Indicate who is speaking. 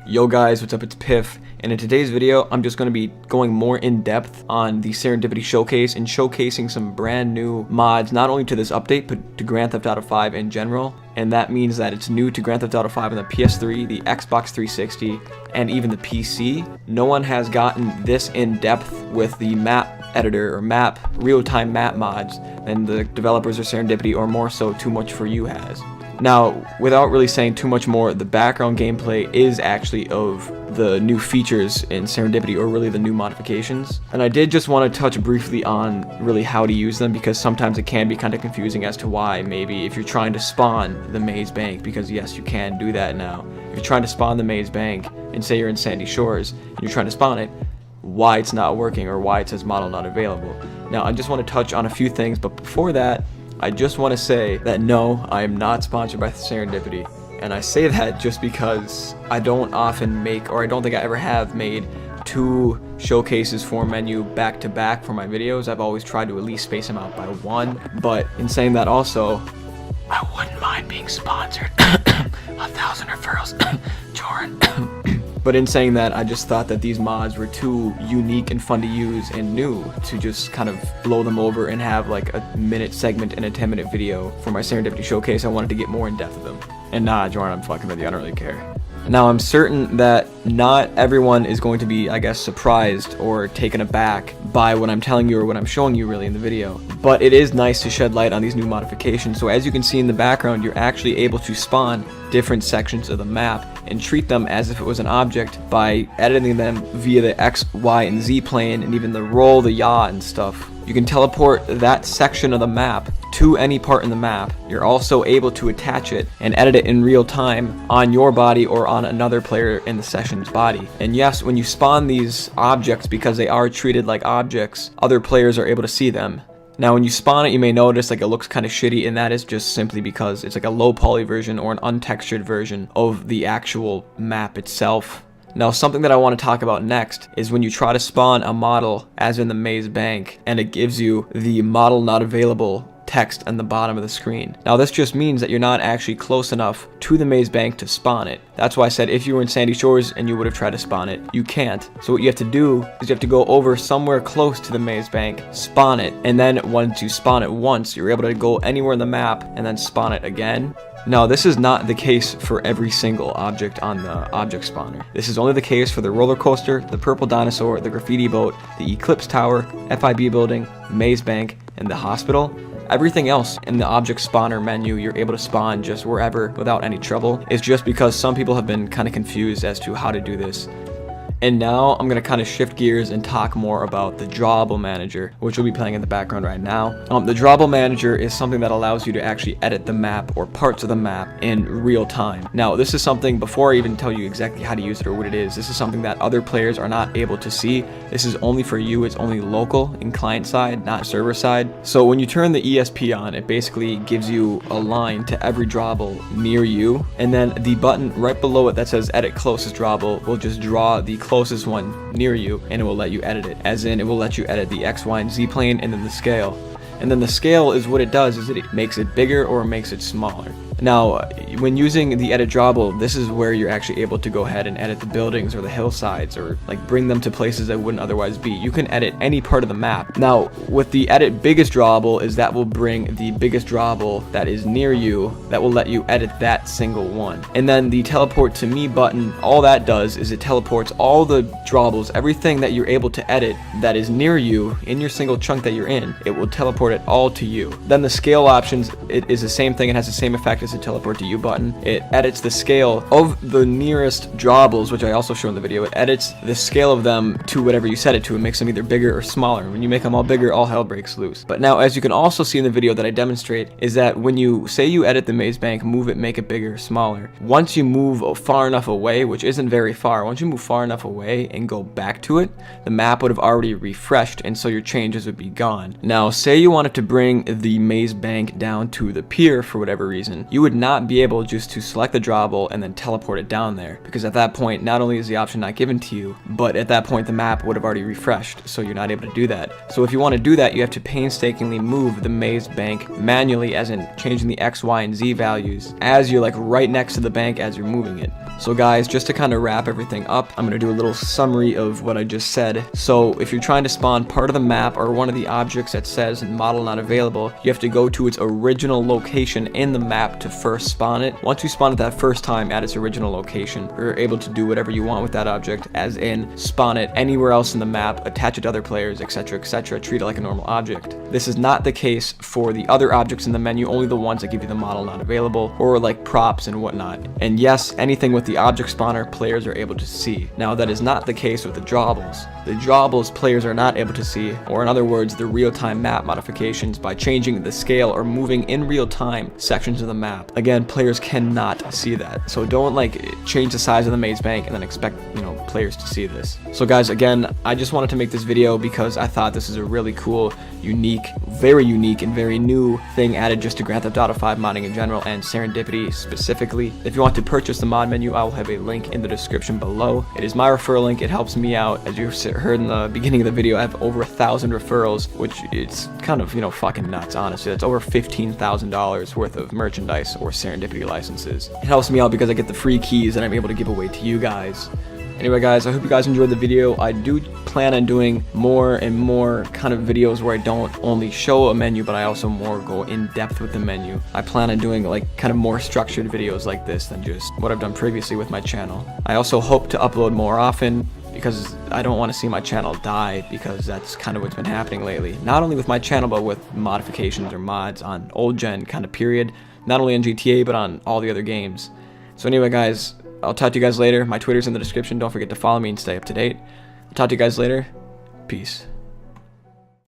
Speaker 1: Yo guys, what's up? It's Piff, and in today's video I'm just going to be going more in depth on the Serendipity showcase and showcasing some brand new mods, not only to this update but to Grand Theft Auto 5 in general. And that means that it's new to Grand Theft Auto 5 on the PS3, the Xbox 360, and even the PC. No one has gotten this in depth with the map editor or real-time map mods than the developers of Serendipity, or more so Too Much For You has. Now, without really saying too much more, the background gameplay is actually of the new features in Serendipity, or really the new modifications. And I did just want to touch briefly on really how to use them, because sometimes it can be kind of confusing as to why. Maybe if you're trying to spawn the maze bank, because yes, you can do that now. If you're trying to spawn the maze bank, and say you're in Sandy Shores, and you're trying to spawn it, why it's not working, or why it says model not available. Now, I just want to touch on a few things, but before that, I just want to say that no, I am not sponsored by Serendipity. And I say that just because I don't often make, or I don't think I ever have made, two showcases for menu back to back for my videos. I've always tried to at least space them out by one. But in saying that also, I wouldn't mind being sponsored. 1,000 referrals. Jordan. But in saying that, I just thought that these mods were too unique and fun to use and new to just kind of blow them over and have like a minute segment and a 10-minute video for my Serendipity showcase. I wanted to get more in depth with them. And nah, Jordan, I'm fucking with you, I don't really care. Now, I'm certain that not everyone is going to be, I guess, surprised or taken aback by what I'm telling you or what I'm showing you really in the video. But it is nice to shed light on these new modifications. So as you can see in the background, you're actually able to spawn different sections of the map and treat them as if it was an object by editing them via the X, Y, and Z plane, and even the roll, the yaw, and stuff. You can teleport that section of the map to any part in the map. You're also able to attach it and edit it in real time on your body or on another player in the session's body. And yes, when you spawn these objects, because they are treated like objects, other players are able to see them. Now, when you spawn it, you may notice like it looks kind of shitty, and that is just simply because it's like a low poly version or an untextured version of the actual map itself. Now, something that I want to talk about next is when you try to spawn a model, as in the maze bank, and it gives you the model not available text on the bottom of the screen. Now, this just means that you're not actually close enough to the maze bank to spawn it. That's why I said if you were in Sandy Shores and you would have tried to spawn it, you can't. So what you have to do is you have to go over somewhere close to the maze bank, spawn it, and then once you spawn it once, you're able to go anywhere in the map and then spawn it again. Now, this is not the case for every single object on the object spawner. This is only the case for the roller coaster, the purple dinosaur, the graffiti boat, the eclipse tower, FIB building, maze bank, and the hospital. Everything else in the object spawner menu you're able to spawn just wherever without any trouble. It's just because some people have been kind of confused as to how to do this. And now I'm going to kind of shift gears and talk more about the drawable manager, which will be playing in the background right now. The drawable manager is something that allows you to actually edit the map or parts of the map in real time. Now, this is something, before I even tell you exactly how to use it or what it is, this is something that other players are not able to see. This is only for you. It's only local in client side, not server side. So when you turn the ESP on, it basically gives you a line to every drawable near you, and then the button right below it that says edit closest drawable will just draw the closest one near you, and it will let you edit it, as in it will let you edit the X, Y, and Z plane, and then the scale. And then the scale is what it does, is it makes it bigger or makes it smaller. Now, when using the edit drawable, this is where you're actually able to go ahead and edit the buildings or the hillsides, or like bring them to places that wouldn't otherwise be. You can edit any part of the map. Now, with the edit biggest drawable, is that will bring the biggest drawable that is near you, that will let you edit that single one. And then the teleport to me button, all that does is it teleports all the drawables, everything that you're able to edit that is near you in your single chunk that you're in, it will teleport it all to you. Then the scale options, it is the same thing. It has the same effect as the teleport to you button. It edits the scale of the nearest drawables, which I also show in the video. It edits the scale of them to whatever you set it to. It makes them either bigger or smaller. When you make them all bigger, all hell breaks loose. But now, as you can also see in the video that I demonstrate, is that when you say you edit the maze bank, move it, make it bigger or smaller, once you move far enough away, which isn't very far, once you move far enough away and go back to it, the map would have already refreshed, and so your changes would be gone. Now, say you wanted to bring the maze bank down to the pier for whatever reason, you would not be able just to select the drawable and then teleport it down there, because at that point, not only is the option not given to you, but at that point the map would have already refreshed, so you're not able to do that. So if you want to do that, you have to painstakingly move the maze bank manually, as in changing the X, Y, and Z values as you're like right next to the bank as you're moving it. So guys, just to kind of wrap everything up, I'm going to do a little summary of what I just said. So if you're trying to spawn part of the map or one of the objects that says model not available, you have to go to its original location in the map to first spawn it. Once you spawn it that first time at its original location, you're able to do whatever you want with that object, as in spawn it anywhere else in the map, attach it to other players, etc, etc, treat it like a normal object. This is not the case for the other objects in the menu, only the ones that give you the model not available, or like props and whatnot. And yes, anything with the object spawner players are able to see. Now that is not the case with the drawables. The drawables players are not able to see, or in other words, the real-time map modifications by changing the scale or moving in real time sections of the map. Again, players cannot see that. So don't like change the size of the maze bank and then expect, players to see this. So guys, again, I just wanted to make this video because I thought this is a really cool, unique, and very new thing added just to Grand Theft Auto 5 modding in general and Serendipity specifically. If you want to purchase the mod menu, I will have a link in the description below. It is my referral link. It helps me out. As you heard in the beginning of the video, I have over 1,000 referrals, which it's kind of, fucking nuts, honestly. That's over $15,000 worth of merchandise or Serendipity licenses. It helps me out because I get the free keys that I'm able to give away to you guys. Anyway guys, I hope you guys enjoyed the video. I do plan on doing more and more kind of videos where I don't only show a menu, but I also more go in depth with the menu. I plan on doing like kind of more structured videos like this than just what I've done previously with my channel. I also hope to upload more often, because I don't want to see my channel die, because that's kind of what's been happening lately. Not only with my channel, but with modifications or mods on old gen kind of period. Not only on GTA, but on all the other games. So anyway guys, I'll talk to you guys later. My Twitter's in the description. Don't forget to follow me and stay up to date. I'll talk to you guys later. Peace.